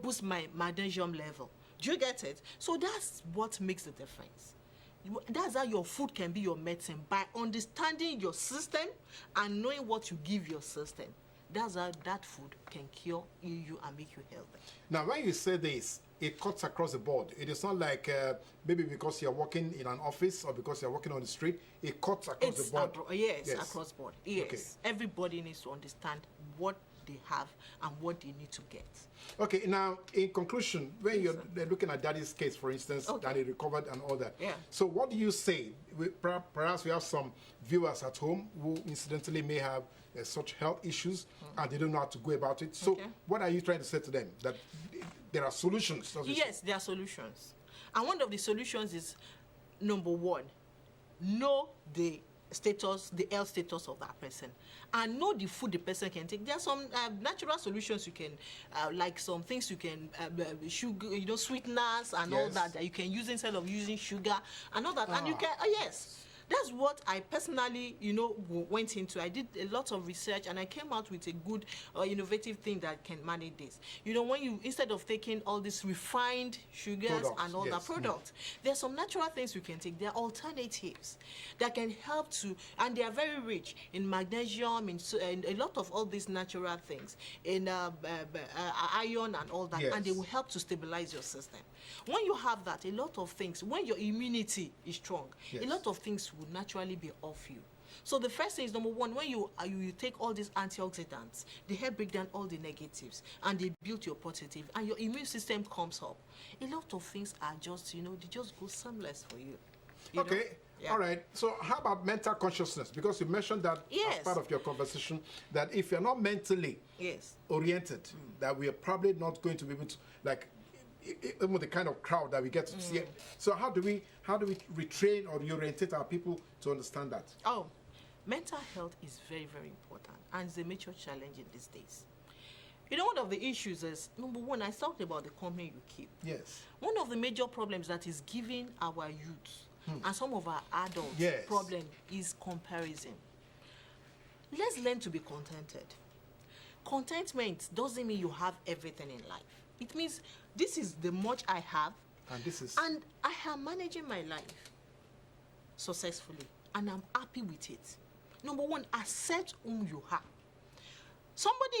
boost my magnesium level. Do you get it? So that's what makes the difference. That's how your food can be your medicine, by understanding your system and knowing what you give your system. That's how that food can cure you and make you healthy. Now, when you say this, it cuts across the board. It is not like maybe because you're working in an office or because you're working on the street. It cuts across the board. Yes, across board. Yes. Okay. Everybody needs to understand what they have and what they need to get. Okay, now, in conclusion, when you're looking at Daddy's case, for instance, that he recovered and all that. Yeah. So what do you say? Perhaps we have some viewers at home who incidentally may have such health issues and they don't know how to go about it. So what are you trying to say to them? That there are solutions? Yes, there are solutions. And one of the solutions is, number one, know the health status of that person, and know the food the person can take. There are some natural solutions you can, like some things you can, sugar, sweeteners and all that you can use instead of using sugar and all that. And you can, yes. That's what I personally, went into. I did a lot of research and I came out with a good innovative thing that can manage this. When you, instead of taking all these refined sugars and all that product, there are some natural things you can take. There are alternatives that can help to, and they are very rich in magnesium, in a lot of all these natural things, in iron and all that, and they will help to stabilize your system. When you have that, a lot of things, when your immunity is strong, a lot of things would naturally be off you. So the first thing is, number one, when you take all these antioxidants, they help break down all the negatives and they build your positive, and your immune system comes up. A lot of things are just, they just go seamless for you. Okay. All right. So how about mental consciousness? Because you mentioned that as part of your conversation, that if you're not mentally oriented, that we are probably not going to be able to, like, even with the kind of crowd that we get to see. So how do we retrain or reorientate our people to understand that? Oh, mental health is very, very important, and it's a major challenge in these days. One of the issues is, number one, I talked about the company you keep. Yes. One of the major problems that is giving our youth and some of our adults problem is comparison. Let's learn to be contented. Contentment doesn't mean you have everything in life. It means this is the much I have, and I am managing my life successfully, and I'm happy with it. Number one, accept who you are. Somebody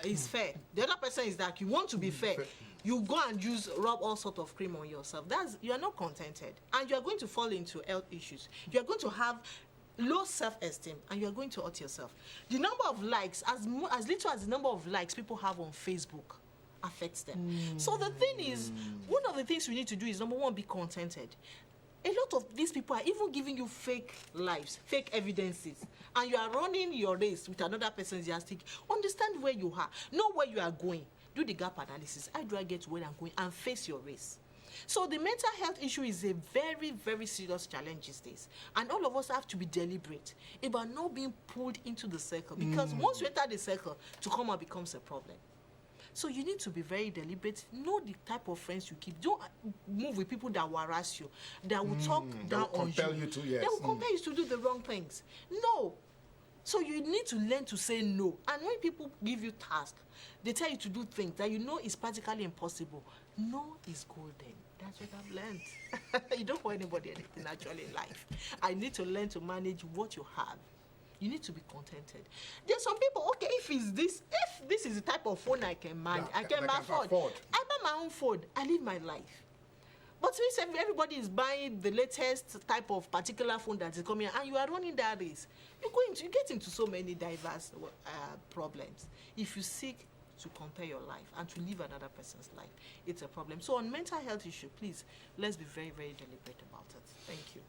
is fair. The other person is that you want to be fair. You go and rub all sort of cream on yourself. You are not contented, and you are going to fall into health issues. You are going to have low self-esteem, and you are going to hurt yourself. The number of likes, as little as the number of likes people have on Facebook, affects them. So the thing is, one of the things we need to do is, number one, be contented. A lot of these people are even giving you fake lives, fake evidences, and you are running your race with another person's yardstick. Understand where you are, know where you are going, do the gap analysis. How do I get to where I'm going, and face your race. So the mental health issue is a very, very serious challenge these days, and all of us have to be deliberate about not being pulled into the circle, because once you enter the circle, to come out becomes a problem. So you need to be very deliberate. Know the type of friends you keep. Don't move with people that will harass you, that will talk down on you. Yes. They will compel you to do the wrong things. No. So you need to learn to say no. And when people give you tasks, they tell you to do things that you know is practically impossible. No is golden. That's what I've learned. You don't owe anybody anything actually in life. I need to learn to manage what you have. You need to be contented. There's some people, okay, if this is the type of phone I can manage, I can afford. I buy my own phone. I live my life. But since everybody is buying the latest type of particular phone that is coming, and you are running that race, you get into so many diverse problems. If you seek to compare your life and to live another person's life, it's a problem. So on mental health issue, please, let's be very, very deliberate about it. Thank you.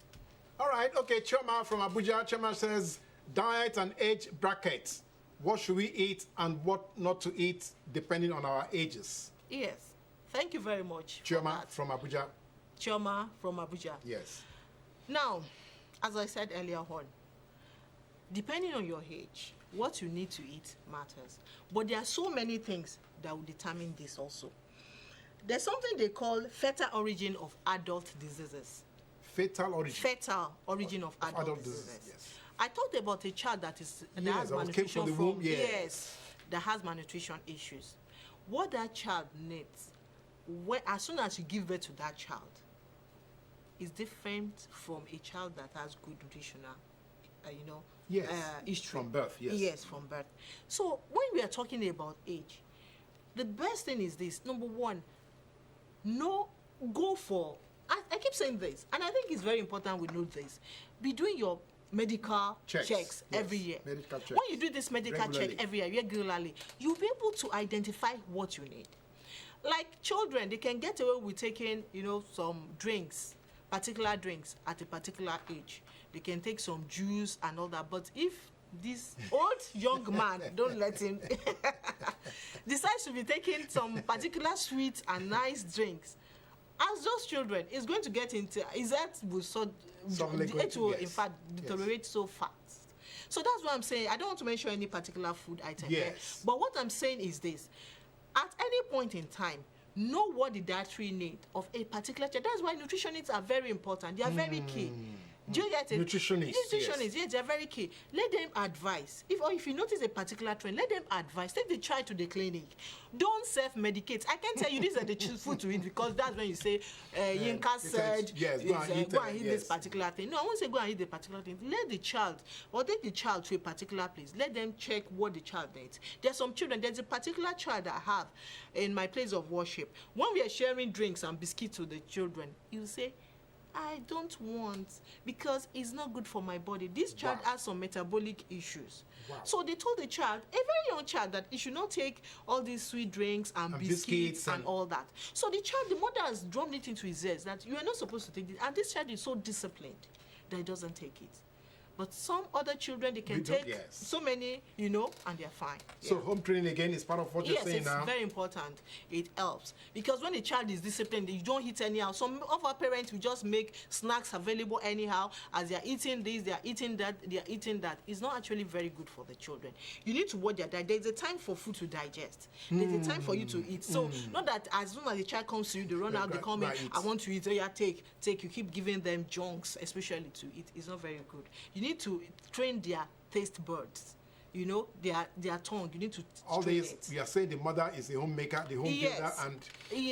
All right, okay, Choma from Abuja. Choma says, diet and age brackets. What should we eat and what not to eat depending on our ages? Yes. Thank you very much. Choma from Abuja. Choma from Abuja. Yes. Now, as I said earlier on, depending on your age, what you need to eat matters. But there are so many things that will determine this also. There's something they call fetal origin of adult diseases. Fetal origin? Fetal origin of adult diseases. Yes. I talked about a child that has malnutrition that has malnutrition issues. What that child needs, as soon as you give birth to that child, is different from a child that has good nutritional, history. From birth, yes. Yes, from birth. So when we are talking about age, the best thing is this. Number one, go for, I keep saying this, and I think it's very important we know this. Be doing your medical checks every year. Medical checks. When you do this medical check every year, regularly, you'll be able to identify what you need. Like children, they can get away with taking, some drinks, particular drinks at a particular age. They can take some juice and all that. But if this old young man, don't let him, decides to be taking some particular sweet and nice drinks, as those children, it's going to get into, it will in fact deteriorate so fast. So that's what I'm saying. I don't want to mention any particular food item there. But what I'm saying is this. At any point in time, know what the dietary need of a particular child. That's why nutritionists are very important. They are very key. Do you get it? Nutritionists, yes, they're very key. Let them advise. If you notice a particular trend, let them advise. Take the child to the clinic. Don't self-medicate. I can tell you these are the food to eat, because that's when you say, Yinka said, go and eat this particular thing. No, I won't say go and eat the particular thing. Let the child, or take the child to a particular place. Let them check what the child needs. There's some children, there's a particular child that I have in my place of worship. When we are sharing drinks and biscuits to the children, you say, I don't want, because it's not good for my body. This child has some metabolic issues. So they told the child, a very young child, that he should not take all these sweet drinks and biscuits and all that. So the mother has drummed it into his ears that you are not supposed to take this. And this child is so disciplined that he doesn't take it. But some other children, they can take so many, and they're fine. So home training, again, is part of what you're saying now? Yes, it's very important. It helps. Because when a child is disciplined, you don't eat anyhow. Some of our parents will just make snacks available anyhow. As they're eating this, they're eating that, they're eating that. It's not actually very good for the children. You need to watch their diet. There's a time for food to digest. There's a time for you to eat. So not that as soon as the child comes to you, they run out, they come in, I want to eat. Oh, yeah, take. You keep giving them junks, especially to eat. It's not very good. You need to train their taste buds, their tongue. You need to all these. We are saying the mother is the homemaker, the home builder, and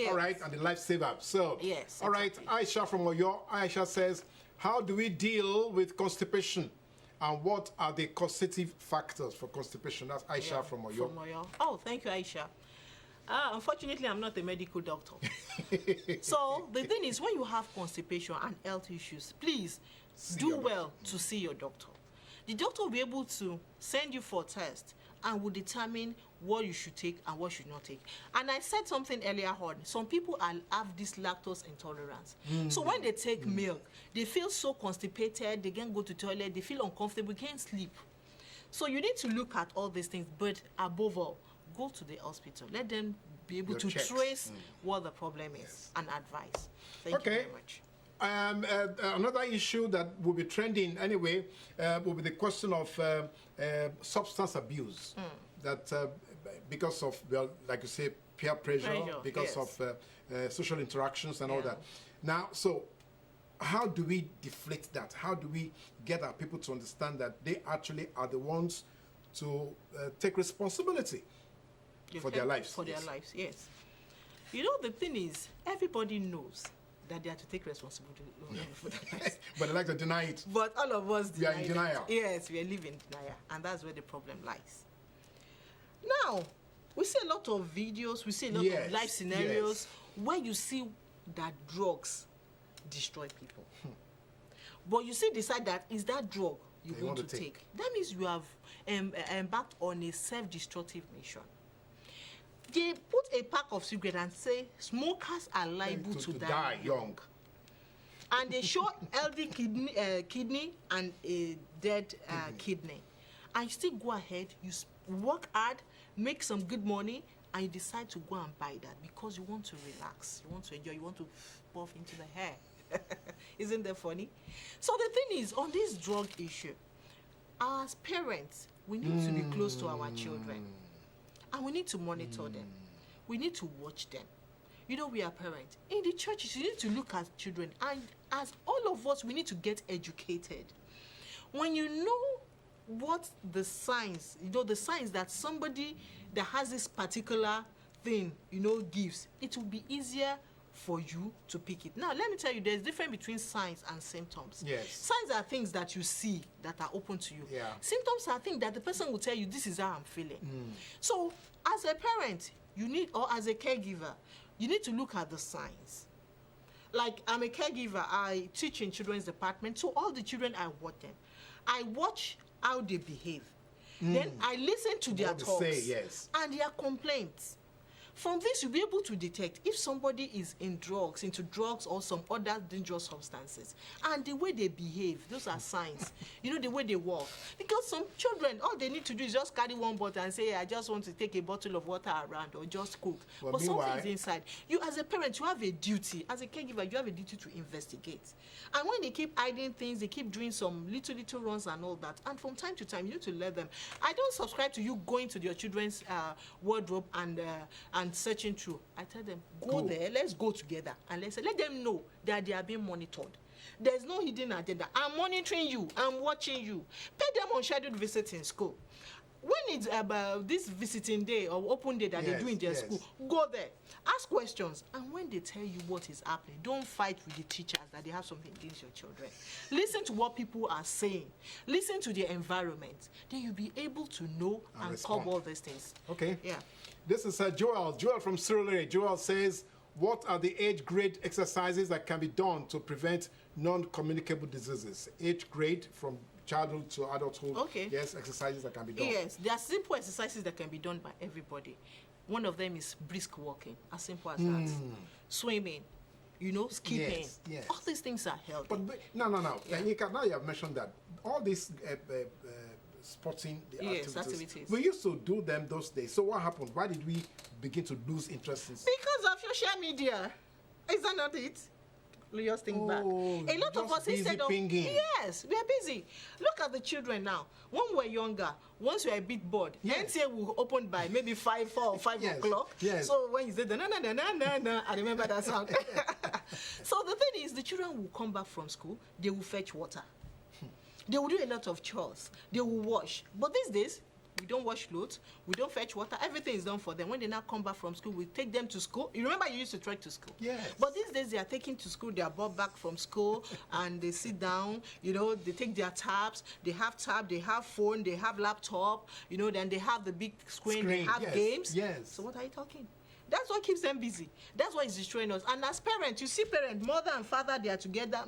all right, and the lifesaver. So all right, Aisha from Oyo. Aisha says, how do we deal with constipation, and what are the causative factors for constipation? That's Aisha from Oyo. Oh, thank you, Aisha. Unfortunately, I'm not a medical doctor. So the thing is, when you have constipation and health issues, please do well to see your doctor. The doctor will be able to send you for a test and will determine what you should take and what should not take. And I said something earlier on, some people have this lactose intolerance. So when they take milk, they feel so constipated, they can't go to toilet, they feel uncomfortable, can't sleep. So you need to look at all these things, but above all, go to the hospital. Let them be able to trace what the problem is and advise. Thank you very much. Another issue that will be trending anyway will be the question of substance abuse. That because of, well, like you say, peer pressure, because of social interactions and all that. Now, so how do we deflate that? How do we get our people to understand that they actually are the ones to take responsibility for their lives? For their lives, yes. You know, the thing is, everybody knows that they have to take responsibility for their lives. But they like to deny it. But all of us we are in denial. Yes, we are living in denial, and that's where the problem lies. Now, we see a lot of videos, we see a lot of life scenarios where you see that drugs destroy people. But you still decide that is that drug you want to take. That means you have embarked on a self-destructive mission. They put a pack of cigarettes and say smokers are liable to die young. And they show healthy kidney and a dead kidney. And you still go ahead, you work hard, make some good money, and you decide to go and buy that because you want to relax, you want to enjoy, you want to puff into the hair. Isn't that funny? So the thing is, on this drug issue, as parents, we need to be close to our children. And we need to monitor them. We need to watch them. You know, we are parents. In the churches, you need to look at children. And as all of us, we need to get educated. When you know what the signs, you know, the signs that somebody that has this particular thing, you know, gives, it will be easier for you to pick it. Now, let me tell you, there's a difference between signs and symptoms. Yes. Signs are things that you see that are open to you. Yeah. Symptoms are things that the person will tell you, this is how I'm feeling. So, as a parent, you need, or as a caregiver, you need to look at the signs. Like, I'm a caregiver, I teach in children's department, so all the children, I watch them. I watch how they behave. Then I listen to their talks and their complaints. From this, you'll be able to detect if somebody is into drugs or some other dangerous substances. And the way they behave, those are signs. You know, the way they walk. Because some children, all they need to do is just carry one bottle and say, I just want to take a bottle of water around or just cook. But something is inside. You, as a parent, you have a duty. As a caregiver, you have a duty to investigate. And when they keep hiding things, they keep doing some little runs and all that. And from time to time, you need to let them. I don't subscribe to you going to your children's wardrobe and searching through. I tell them, go there, let's go together, and let them know that they are being monitored. There's no hidden agenda. I'm monitoring you, I'm watching you. Pay them on scheduled visits in school. When it's about this visiting day or open day that they do in their school, go there, ask questions, and when they tell you what is happening, don't fight with the teachers that they have something against your children. Listen to what people are saying. Listen to their environment. Then you'll be able to know and cover all these things. Okay. Yeah. This is Joel. Joel from Surulere. Joel says, what are the age grade exercises that can be done to prevent non-communicable diseases? Age grade from childhood to adulthood. Okay. Yes, exercises that can be done. Yes, there are simple exercises that can be done by everybody. One of them is brisk walking, as simple as that. Swimming, you know, skipping. Yes. All these things are healthy. But no. Yeah. Now you have mentioned that all these sporting activities. We used to do them those days. So what happened? Why did we begin to lose interest in? Because of social media. Is that not it? Just think back. A lot of us instead of yes, we are busy. Look at the children now. When we're younger, once you're a bit bored, NCA will open by maybe 4 or 5 o'clock. Yes. So when you say the na, I remember that sound. So the thing is, the children will come back from school, they will fetch water. They will do a lot of chores. They will wash. But these days, we don't wash clothes. We don't fetch water. Everything is done for them. When they now come back from school, we take them to school. You remember you used to trek to school? Yes. But these days, they are taken to school. They are brought back from school, and they sit down. You know, they take their tabs. They have tab. They have phone. They have laptop. You know, then they have the big screen. They have games. Yes. So what are you talking? That's what keeps them busy. That's what is destroying us. And as parents, you see parents, mother and father, they are together.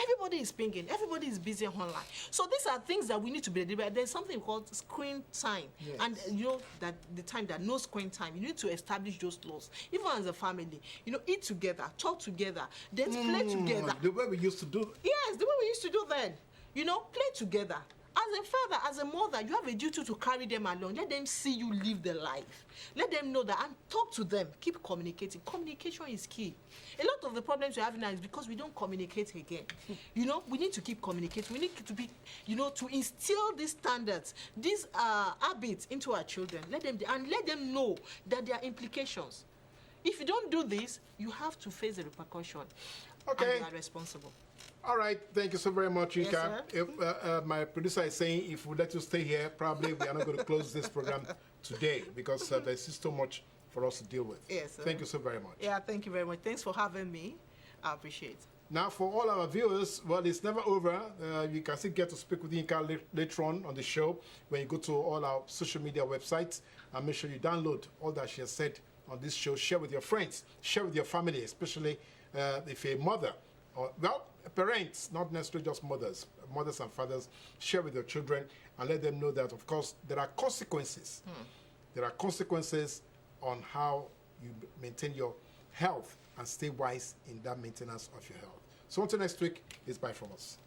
Everybody Nobody is pinging. Everybody is busy online. So these are things that we need to be deliberate. There's something called screen time. Yes. And you know that the time that no screen time, you need to establish those laws. Even as a family, you know, eat together, talk together, then play together. The way we used to do. Yes, the way we used to do then. You know, play together. As a father, as a mother, you have a duty to carry them along. Let them see you live the life. Let them know that, and talk to them. Keep communicating. Communication is key. A lot of the problems we have now is because we don't communicate again. You know, we need to keep communicating. We need to be, you know, to instill these standards, these habits into our children. Let them know that there are implications. If you don't do this, you have to face the repercussion. Okay. And you are responsible. All right, thank you so very much, Inka. Yes, My producer is saying if we let you stay here, probably we are not going to close this program today because there's still so much for us to deal with. Yes, sir. Thank you so very much. Yeah, thank you very much. Thanks for having me. I appreciate it. Now, for all our viewers, well, it's never over. You can still get to speak with Inka later on the show when you go to all our social media websites and make sure you download all that she has said on this show. Share with your friends, share with your family, especially if you're a mother or, well, parents, not necessarily just mothers and fathers. Share with your children and let them know that, of course, there are consequences. There are consequences on how you maintain your health and stay wise in that maintenance of your health. So until next week, it's bye from us.